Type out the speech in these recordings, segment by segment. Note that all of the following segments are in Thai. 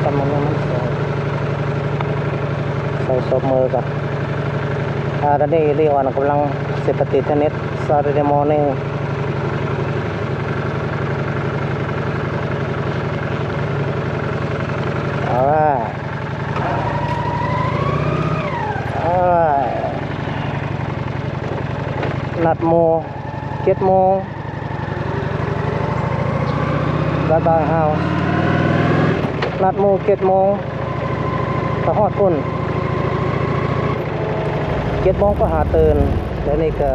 กันมันใส่ซบมือกันตอนนี้เรียกว่ากำลังเสพติดเทนนิสซาร์เดมอนี่นัดโม7 โมงบายบายเฮานัดโม7 โมงพอฮอดพุ่น7 โมงก็หาตื่นแล้วนี่ก็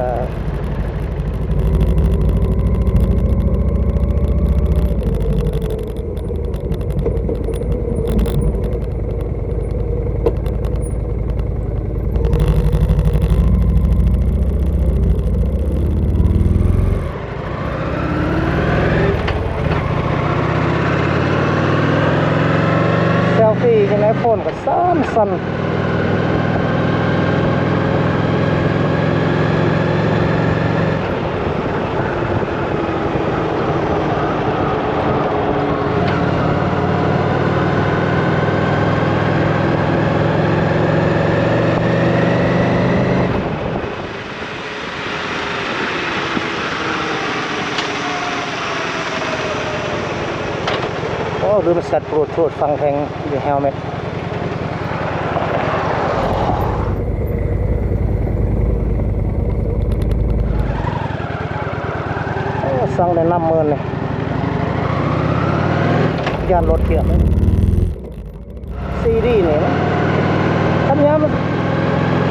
เซลฟี่กันในโฟนก็สั้นหรือมันสัตว์โปรดฟังเพลงอยู่เฮลเมตสั่งในน้ำมือเลยยานรถเกียร์เลยซีดีเนี่ยทำยัง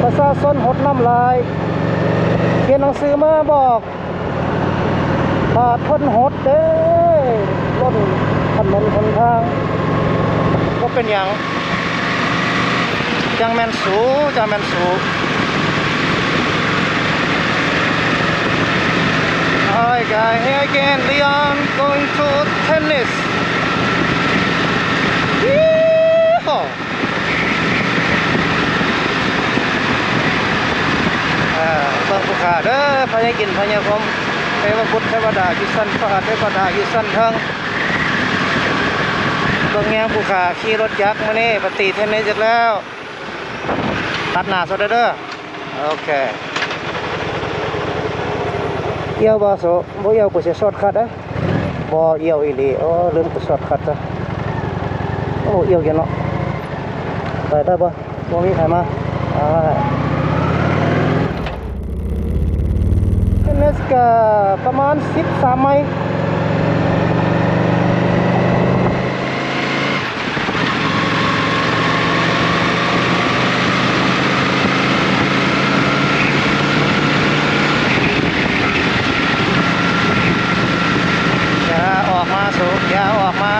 ประชาชนหดน้ำลายเขียนหนังสือมาบอกบาดทนหดเด้รถถนนหนทางก็เป็นอย่างจังแมนสูHi guys, here again, Leon going to tennis. Yeehaw! เบิ่งภูเขาเด้อพญากินพญาคมเทวบุตรเทวดาอยู่สั้นพระหัตถ์เทวดาอยู่สั้นเทิงเบิ่งแงงภูเขาขี่รถยักษ์มานี่ปฏิเทนนิสเสร็จแล้วตัดหน้าสดเด้อโอเคเอี่ยวบ่โสบ่เอี่ยวกูสิช็อตคัทเด้อบ่เอี่ยวอีหลีลืมกูช็อตคัทซะเอี่ยวอยู่เนาะไปได้บ่มีใครมาเทนนิสก็ประมาณ13 ไมล์อย่าออกมา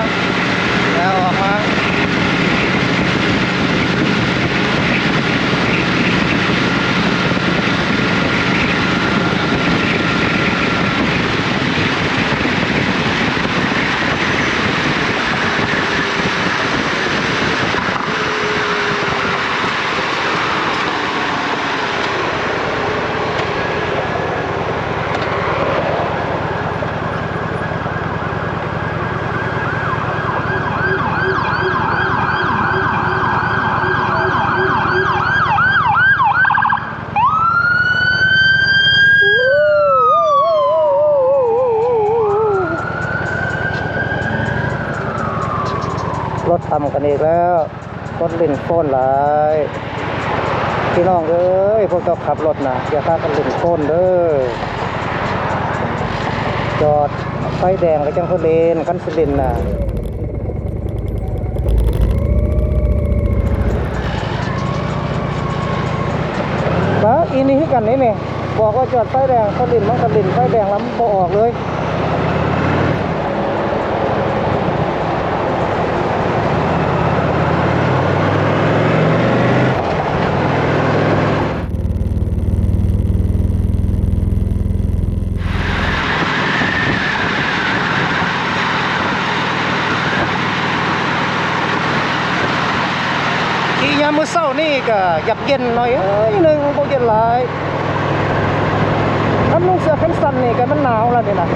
รถทำกันอีกแล้วรถลิ่นโฟนหลายพี่น้องเอ้ยพวกเจ้าขับรถนะอย่าพากันลิ่นโฟนเด้อจอดไฟแดงก็จังเขาเลนคันสิลินน่ะบ้าอีนี่กันนี่เนี่ยบอกว่าจอดไฟแดงเขาลินมันก็ลินไฟแดงแล้วมันบ่ออกเลยยามมื้อเช้านี่ก็อยากเย็นหน่อยนึงบ่เย็นหลายถ้านุ่งเสื้อแขนสั้นนี่ก็มันหนาวแล้วนี่นะ เ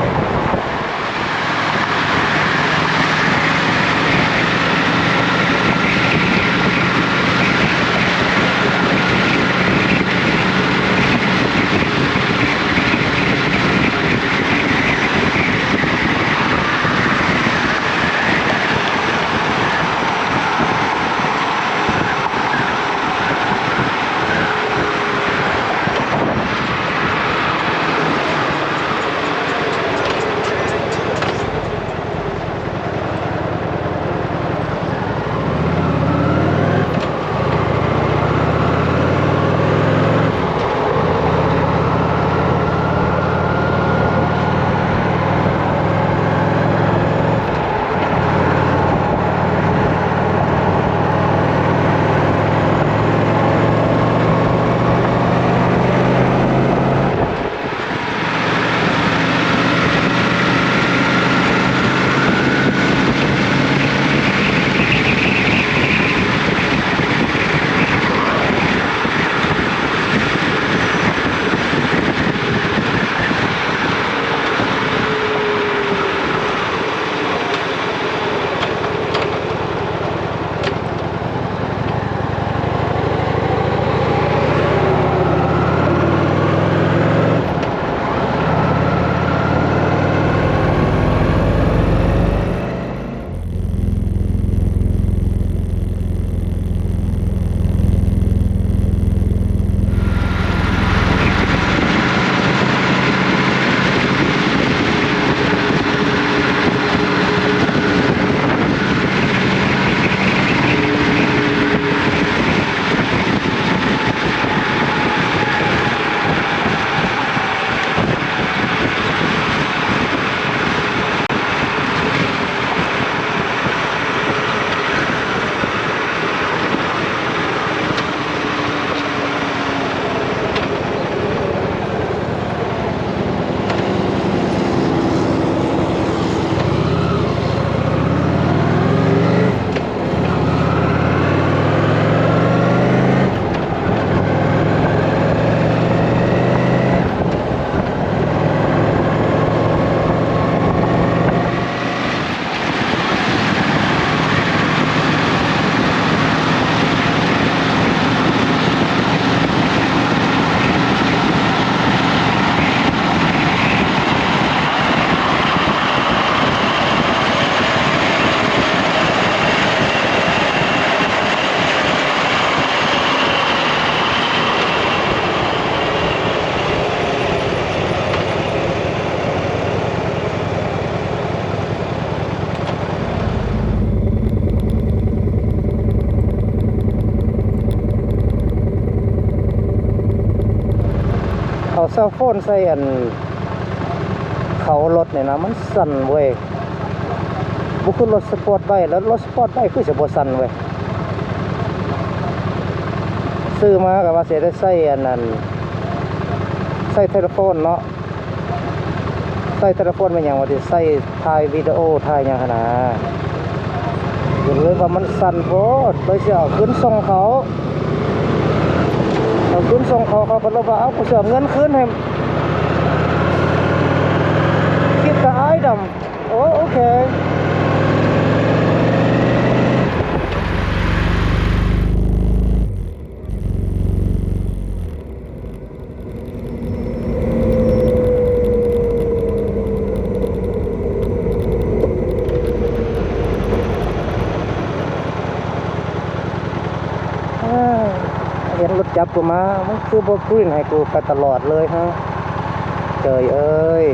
เอาเซลโฟนใส่อันเขารถเนี่ยนะมันสั่นเว้ยบุคือรถสปอร์ตไบค์แล้วรถสปอร์ตไบค์คือจะบ่สั่นเว้ยซื้อมากับว่าเสียได้ใส่อันนั้นใส่โทรศัพท์เนาะใส่โทรศัพท์มันอย่างว่าที่ใส่ถ่ายวิดีโอถ่ายอย่างขนาดเลยว่ามันสั่นโพดเลยเสียขึ้นส่งเขาเอาขึ้นส่งเขาเขาก็เลยว่าเอากูเสียเงินคืนให้คิดแต่อ้ายดำโอเคเห็นรถจับกูมามันคือบ่พื้นให้กูไปตลอดเลยฮะเจยเอ้ย